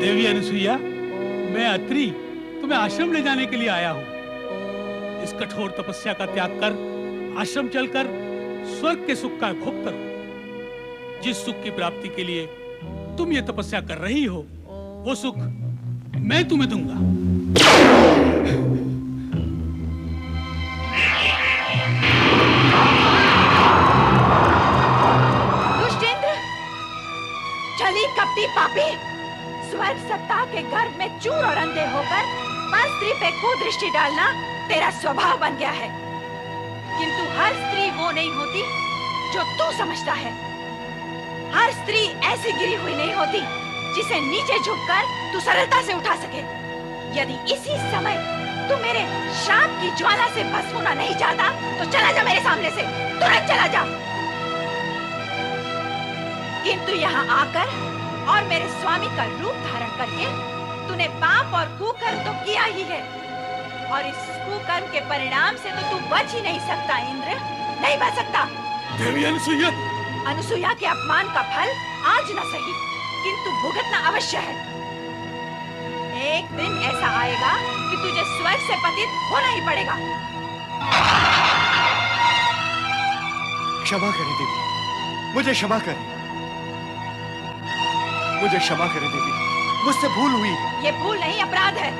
देवी अनुसुईया, मैं अत्रि तुम्हें आश्रम ले जाने के लिए आया हूँ। इस कठोर तपस्या का त्याग कर आश्रम चलकर स्वर्ग के सुख का भोग करो। जिस सुख की प्राप्ति के लिए तुम ये तपस्या कर रही हो, वो सुख मैं तुम्हें दूंगा। दुष्टेंद्र, छली कपटी पापी, स्वर्ग सत्ता के गर्भ में चूर और अंधे होकर पर स्त्री पे कुदृष्टि डालना तेरा स्वभाव बन गया है। किंतु हर स्त्री वो नहीं होती जो तू समझता है। हर स्त्री ऐसी गिरी हुई नहीं होती जिसे नीचे झुककर तू सरलता से उठा सके। यदि इसी समय तू मेरे शाप की ज्वाला से भस्म होना नहीं चाहता तो चला जा मेरे सामने से, तुरंत चला जा। किंतु यहाँ आकर और मेरे स्वामी का रूप धारण करके तूने पाप और कुकर्म तो किया ही है, और इस कुकर्म के परिणाम से तो तू बच ही नहीं सकता इंद्र, नहीं बच सकता। देवी अनुसुईया, अनुसुईया के अपमान का फल आज न सही किंतु भुगतना अवश्य है। एक दिन ऐसा आएगा कि तुझे स्वर्ग से पतित होना ही पड़ेगा। क्षमा करें देवी, मुझे क्षमा करें, मुझे क्षमा करें देवी, मुझसे भूल हुई है। ये भूल नहीं, अपराध है।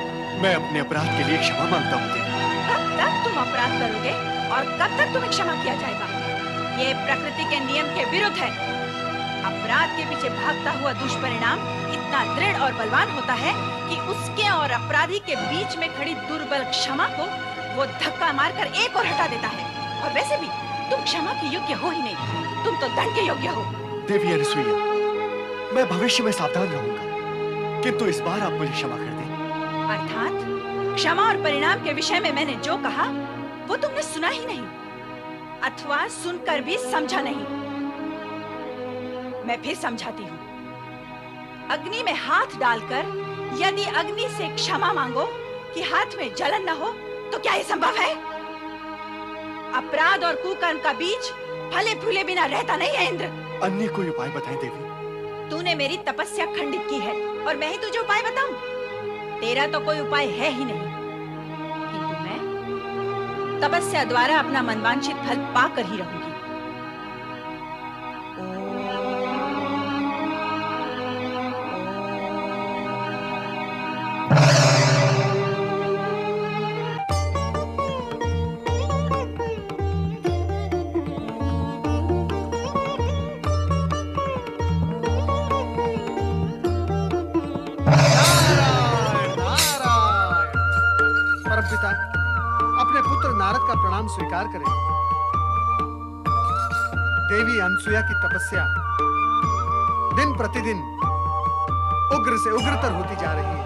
मैं अपने अपराध के लिए क्षमा मांगता हूँ देवी। कब तक तुम अपराध करोगे और कब तक तुम्हें क्षमा किया जाएगा? ये प्रकृति के नियम के विरुद्ध है। अपराध के पीछे भागता हुआ दुष्परिणाम इतना दृढ़ और बलवान होता है कि उसके और अपराधी के बीच में खड़ी दुर्बल क्षमा को वो धक्का मारकर एक और हटा देता है। और वैसे भी तुम क्षमा के योग्य हो ही नहीं, तुम तो दंड के योग्य हो। देवी अनुसुईया, मैं भविष्य में सावधान रहूंगा, किंतु इस बार आप मुझे क्षमा कर दें। अर्थात क्षमा और परिणाम के विषय में मैंने जो कहा वो तुमने सुना ही नहीं, अथवा सुनकर भी समझा नहीं। मैं फिर समझाती हूँ। अग्नि में हाथ डालकर यदि अग्नि से क्षमा मांगो कि हाथ में जलन न हो, तो क्या ये संभव है? अपराध और कुकर्म का बीज फले फूले बिना रहता नहीं है इंद्र। अन्य कोई उपाय बताएं देवी। तूने मेरी तपस्या खंडित की है और मैं ही तुझे उपाय बताऊं? तेरा तो कोई उपाय है ही नहीं, किंतु मैं तपस्या द्वारा अपना मनवांछित फल पाकर ही रहूंगी। स्वीकार करें। देवी अनुसुईया की तपस्या दिन प्रतिदिन उग्र से उग्रतर होती जा रही है।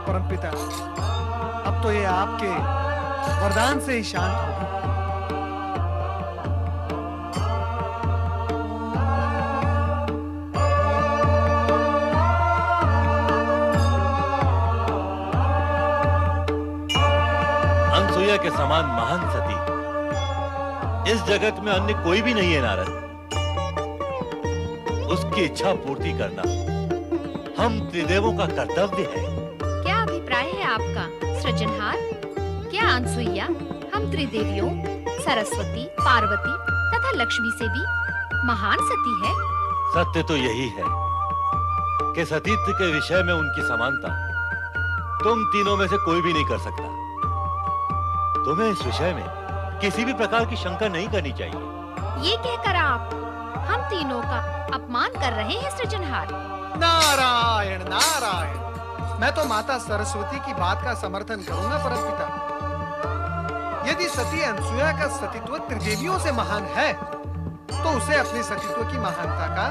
परमपिता, अब तो ये आपके वरदान से ही शांत होगी। अनुसुईया के समान महान सती इस जगत में अन्य कोई भी नहीं है नारद। उसकी इच्छा पूर्ति करना हम त्रिदेवों का कर्तव्य है। क्या अभिप्राय है आपका सृजनहार? क्या अनुसुईया हम त्रिदेवियों सरस्वती, पार्वती तथा लक्ष्मी से भी महान सती है? सत्य तो यही है कि सतीत्व के विषय में उनकी समानता तुम तीनों में से कोई भी नहीं कर सकता। तुम्हें इस विषय में किसी भी प्रकार की शंका नहीं करनी चाहिए। ये कहकर आप हम तीनों का अपमान कर रहे हैं सृजनहार। नारायण नारायण, मैं तो माता सरस्वती की बात का समर्थन करूंगा परमपिता। यदि सती अनुसुईया का सतीत्व त्रिदेवियों से महान है तो उसे अपने सतीत्व की महानता का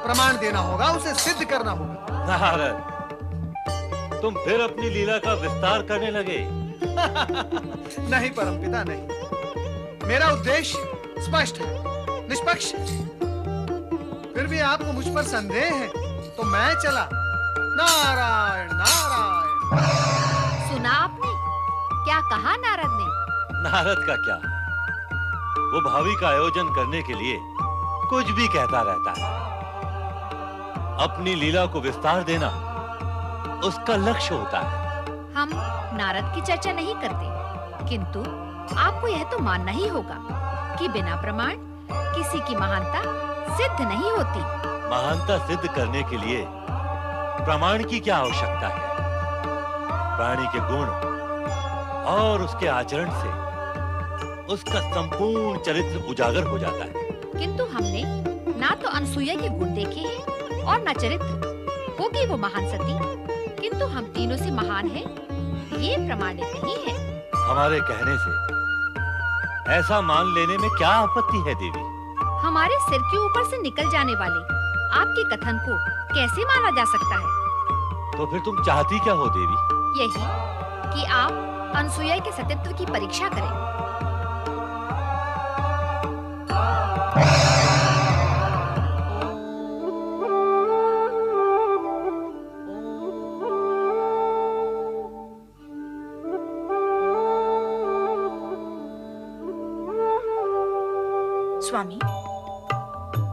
प्रमाण देना होगा, उसे सिद्ध करना होगा। नारद, तुम फिर अपनी लीला का विस्तार करने लगे। नहीं परमपिता नहीं, मेरा उद्देश्य स्पष्ट है, निष्पक्ष है। फिर भी आपको मुझ पर संदेह है तो मैं चला। नारायण नारायण। सुना आपने क्या कहा नारद ने? नारद का क्या, वो भावी का आयोजन करने के लिए कुछ भी कहता रहता है। अपनी लीला को विस्तार देना उसका लक्ष्य होता है। हम नारद की चर्चा नहीं करते, किंतु आपको यह तो मानना ही होगा कि बिना प्रमाण किसी की महानता सिद्ध नहीं होती। महानता सिद्ध करने के लिए प्रमाण की क्या आवश्यकता है? प्राणी के गुण और उसके आचरण से उसका संपूर्ण चरित्र उजागर हो जाता है। किंतु हमने ना तो अनसुईया के गुण देखे हैं और न चरित्र। होगी वो महान सती, किंतु हम तीनों से महान है ये प्रमाणित नहीं है। हमारे कहने से ऐसा मान लेने में क्या आपत्ति है देवी? हमारे सिर के ऊपर से निकल जाने वाले आपके कथन को कैसे माना जा सकता है? तो फिर तुम चाहती क्या हो देवी? यही कि आप अनसुईया के सतीत्व की परीक्षा करें। स्वामी,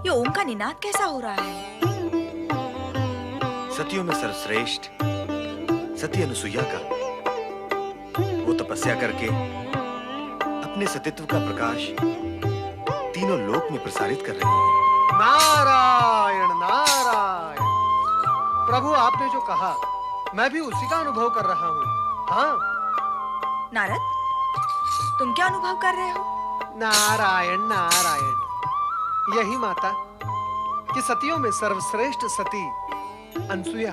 ये ओम का निनाद कैसा हो रहा है? सतियों में सर्वश्रेष्ठ सती अनुसुईया का वो तपस्या करके अपने सतीत्व का प्रकाश तीनों लोक में प्रसारित कर रही है। नारायण नारायण। प्रभु आपने जो कहा मैं भी उसी का अनुभव कर रहा हूँ। हाँ नारद, तुम क्या अनुभव कर रहे हो? नारायण नारायण। यही माता कि सतियों में सर्वश्रेष्ठ सती अनसुईया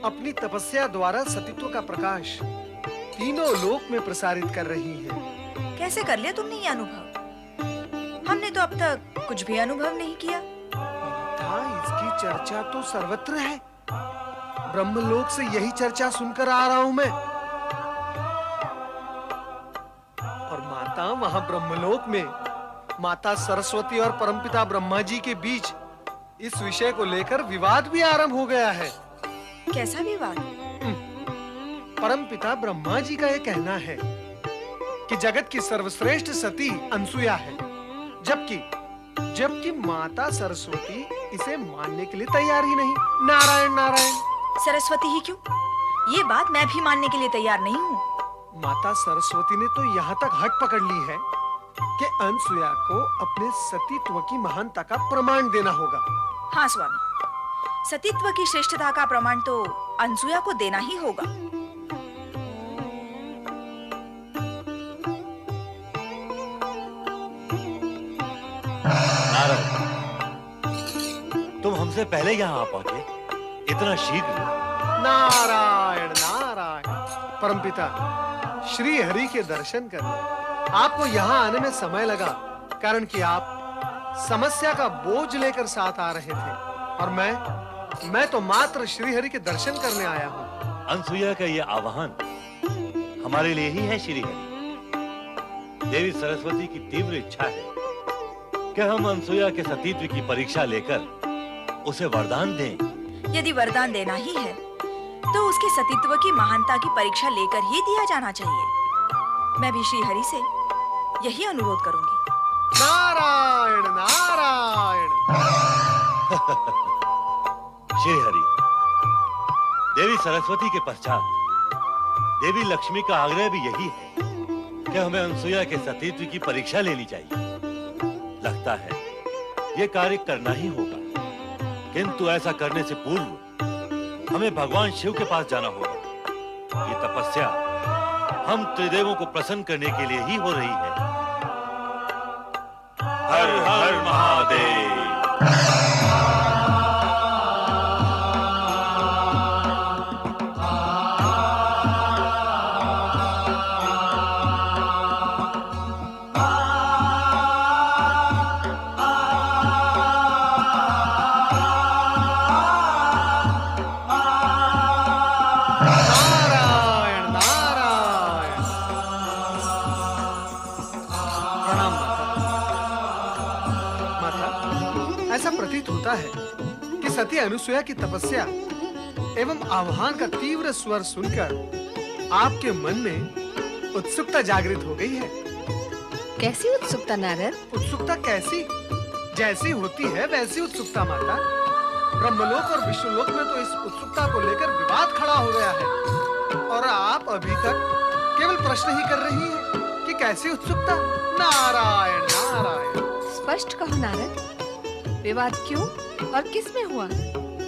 अपनी तपस्या द्वारा सतीत्व का प्रकाश तीनों लोक में प्रसारित कर रही है। कैसे कर लिया तुमने ये अनुभव? हमने तो अब तक कुछ भी अनुभव नहीं किया। हाँ, इसकी चर्चा तो सर्वत्र है। ब्रह्मलोक से यही चर्चा सुनकर आ रहा हूं मैं। और माता, वहां ब्रह्मलोक में माता सरस्वती और परमपिता ब्रह्मा जी के बीच इस विषय को लेकर विवाद भी आरंभ हो गया है। कैसा विवाद? परमपिता ब्रह्मा जी का यह कहना है कि जगत की सर्वश्रेष्ठ सती अनसुईया है, जबकि माता सरस्वती इसे मानने के लिए तैयार ही नहीं। नारायण नारायण। सरस्वती ही क्यों? ये बात मैं भी मानने के लिए तैयार नहीं हूँ। माता सरस्वती ने तो यहाँ तक हट पकड़ ली है कि अनसुईया को अपने सतीत्व की महानता का प्रमाण देना होगा। हाँ स्वामी, सतीत्व की श्रेष्ठता का प्रमाण तो अनसुईया को देना ही होगा। नारद, तुम हमसे पहले यहाँ आ पहुंचे, इतना शीघ्र? नारायण नारायण। परमपिता, श्री हरि के दर्शन करने आपको यहाँ आने में समय लगा, कारण कि आप समस्या का बोझ लेकर साथ आ रहे थे और मैं तो मात्र श्री हरि के दर्शन करने आया हूँ। अनसुईया का ये आह्वान हमारे लिए ही है श्री हरि। देवी सरस्वती की तीव्र इच्छा है कि हम अनसुईया के सतीत्व की परीक्षा लेकर उसे वरदान दें। यदि वरदान देना ही है तो उसके सतीत्व की महानता की परीक्षा लेकर ही दिया जाना चाहिए। मैं भी श्री हरि से यही अनुरोध करूंगी। नारायण नारायण। श्री हरि, देवी सरस्वती के पश्चात देवी लक्ष्मी का आग्रह भी यही है कि हमें अनसुईया के सतीत्व की परीक्षा लेनी चाहिए। लगता है ये कार्य करना ही होगा, किंतु ऐसा करने से पूर्व हमें भगवान शिव के पास जाना होगा। ये तपस्या हम त्रिदेवों को प्रसन्न करने के लिए ही हो रही है। हर हर महादेव। नारायण नारायण। प्रणाम माता। ऐसा प्रतीत होता है कि सती अनुसुईया की तपस्या एवं आह्वान का तीव्र स्वर सुनकर आपके मन में उत्सुकता जागृत हो गई है। कैसी उत्सुकता नारद? उत्सुकता कैसी? जैसी होती है वैसी उत्सुकता माता। ब्रह्मलोक और विष्णुलोक में तो इस उत्सुकता को लेकर विवाद खड़ा हो गया है और आप अभी तक केवल प्रश्न ही कर रही हैं कि कैसी उत्सुकता। नारायण नारायण। स्पष्ट कहो नारद, विवाद क्यों और किस में हुआ?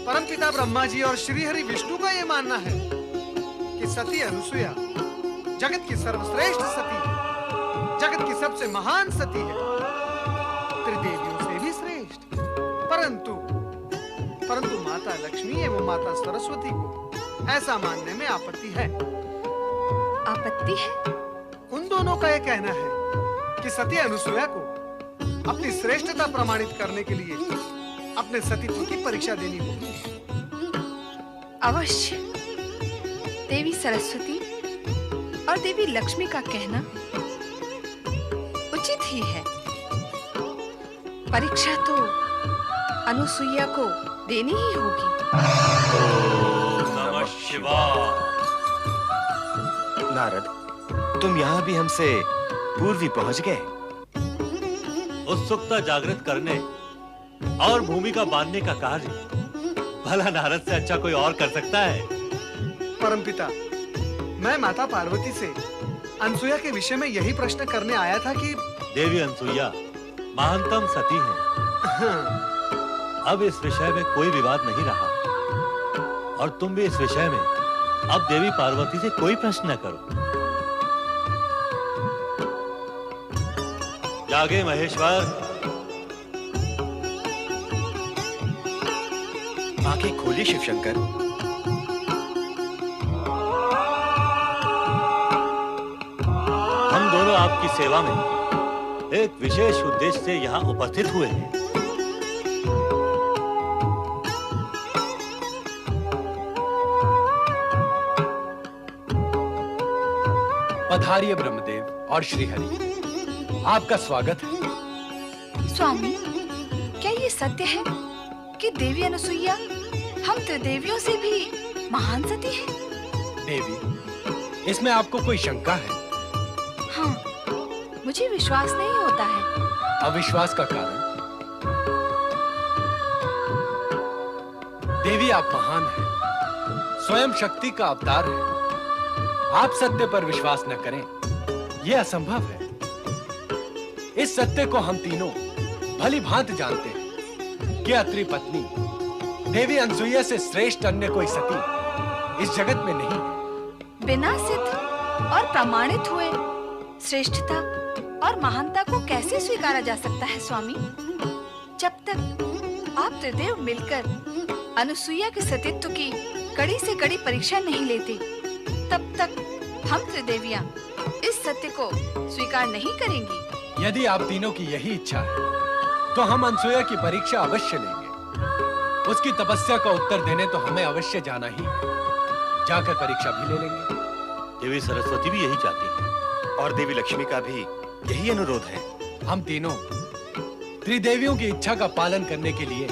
परमपिता ब्रह्मा जी और श्री हरि विष्णु का ये मानना है कि सती अनुसुईया जगत की सर्वश्रेष्ठ सती है, जगत की सबसे महान सती है, त्रिदेवियों से भी श्रेष्ठ। परंतु माता लक्ष्मी एवं माता सरस्वती को ऐसा मानने में आपत्ति है। आपत्ति है? उन दोनों का यह कहना है कि सती अनुसुईया को अपनी श्रेष्ठता प्रमाणित करने के लिए अपने सतीत्व की परीक्षा देनी होगी। अवश्य। देवी सरस्वती और देवी लक्ष्मी का कहना उचित ही है। परीक्षा तो अनुसुईया को देनी ही होगी। नमः शिवाय। नारद, तुम यहाँ भी हमसे पूर्व ही पहुँच गए। उत्सुकता जागृत करने और भूमिका बांधने का कार्य भला नारद से अच्छा कोई और कर सकता है? परमपिता, मैं माता पार्वती से अनुसुईया के विषय में यही प्रश्न करने आया था कि देवी अनुसुईया महानतम सती है। अब इस विषय में कोई विवाद नहीं रहा और तुम भी इस विषय में अब देवी पार्वती से कोई प्रश्न न करो। जागे महेश्वर। आंखें खोलिए शिवशंकर। हम दोनों आपकी सेवा में एक विशेष उद्देश्य से यहाँ उपस्थित हुए हैं। पधारिए ब्रह्मदेव और श्रीहरि, आपका स्वागत है। स्वामी, क्या ये सत्य है कि देवी अनुसुईया हम त्रिदेवियों से भी महान सती है? देवी, इसमें आपको कोई शंका है? हाँ, मुझे विश्वास नहीं होता है। अविश्वास का कारण? देवी, आप महान हैं, स्वयं शक्ति का अवतार है। आप सत्य पर विश्वास न करें, यह असंभव है। इस सत्य को हम तीनों भली भांति जानते हैं कि अत्रि पत्नी देवी अनुसुईया से श्रेष्ठ अन्य कोई सती इस जगत में नहीं है। बिना सिद्ध और प्रमाणित हुए श्रेष्ठता और महानता को कैसे स्वीकारा जा सकता है स्वामी? जब तक आप त्रिदेव मिलकर अनुसुईया के सतीत्व की कड़ी से कड़ी परीक्षा नहीं लेते, तब तक हम त्रिदेवियां इस सत्य को स्वीकार नहीं करेंगी। यदि आप तीनों की यही इच्छा है, तो हम अनुसुईया की परीक्षा अवश्य लेंगे। उसकी तपस्या का उत्तर देने तो हमें अवश्य जाना ही है। जाकर परीक्षा भी ले लेंगे। देवी सरस्वती भी यही चाहती है और देवी लक्ष्मी का भी यही अनुरोध है। हम तीनों त्रिदेवियों की इच्छा का पालन करने के लिए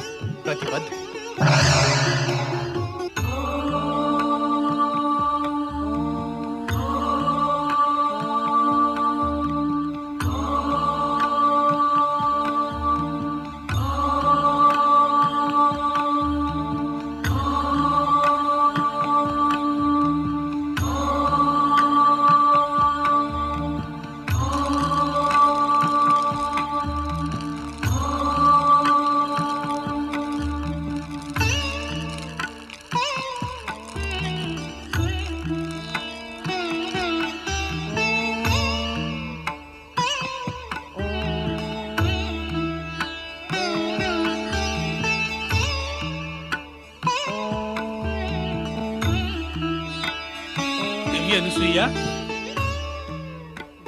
प्रतिबद्ध हैं।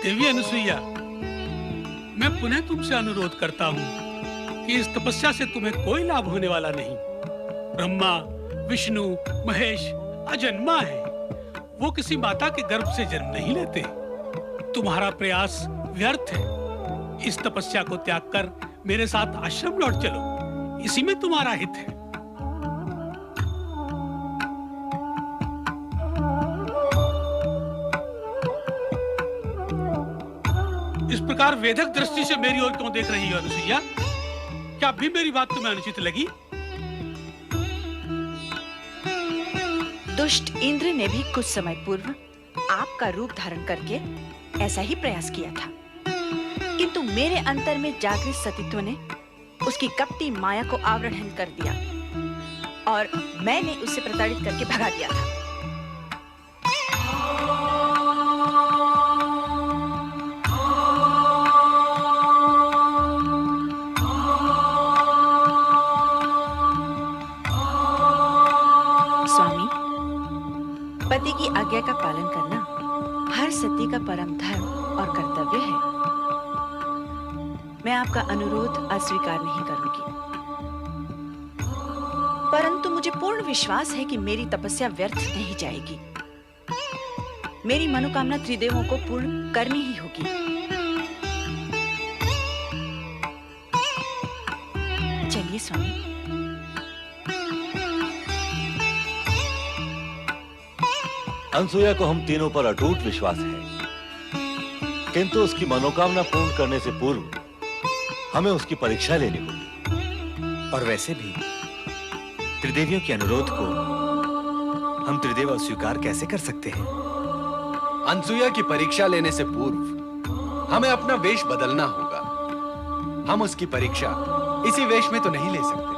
देवी अनुसुईया, मैं पुनः तुमसे अनुरोध करता हूँ कि इस तपस्या से तुम्हें कोई लाभ होने वाला नहीं। ब्रह्मा, विष्णु, महेश अजन्मा है। वो किसी माता के गर्भ से जन्म नहीं लेते। तुम्हारा प्रयास व्यर्थ है। इस तपस्या को त्याग कर मेरे साथ आश्रम लौट चलो। इसी में तुम्हारा हित है। इस प्रकार वेधक दृष्टि से मेरी ओर क्यों देख रही हो अनुसुईया? क्या अभी मेरी बात तुम्हें अनुचित लगी? दुष्ट इंद्र ने भी कुछ समय पूर्व आपका रूप धारण करके ऐसा ही प्रयास किया था, किंतु मेरे अंतर में जागृत सतीत्व ने उसकी कपटी माया को आवरण कर दिया और मैंने उसे प्रताड़ित करके भगा दिया था। स्वामी, पति की आज्ञा का पालन करना हर सती का परम धर्म और कर्तव्य है। मैं आपका अनुरोध अस्वीकार नहीं करूंगी, परंतु मुझे पूर्ण विश्वास है कि मेरी तपस्या व्यर्थ नहीं जाएगी। मेरी मनोकामना त्रिदेवों को पूर्ण करनी ही होगी। चलिए स्वामी। अनसुईया को हम तीनों पर अटूट विश्वास है, किंतु उसकी मनोकामना पूर्ण करने से पूर्व हमें उसकी परीक्षा लेनी होगी। और वैसे भी त्रिदेवियों के अनुरोध को हम त्रिदेव अस्वीकार कैसे कर सकते हैं? अनसुईया की परीक्षा लेने से पूर्व हमें अपना वेश बदलना होगा। हम उसकी परीक्षा इसी वेश में तो नहीं ले सकते।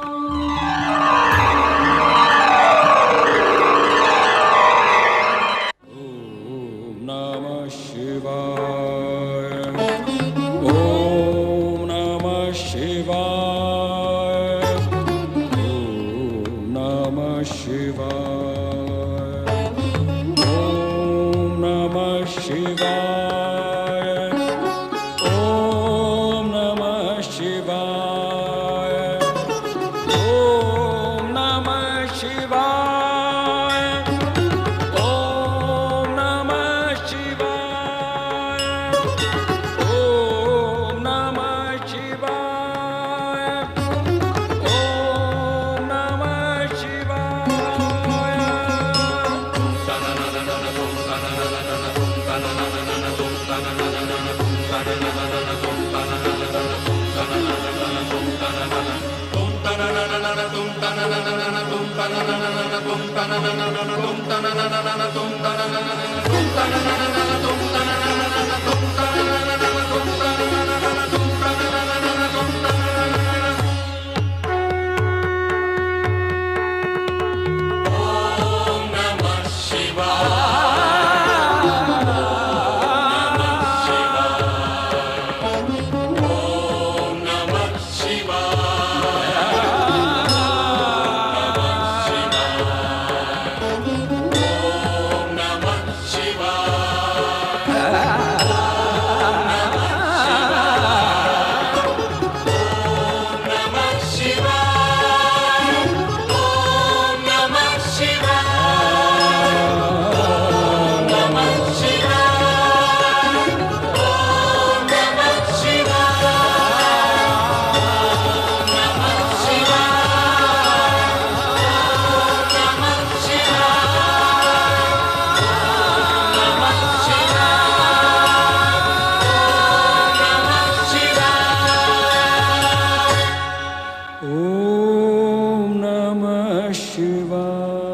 ओम नमः शिवाय।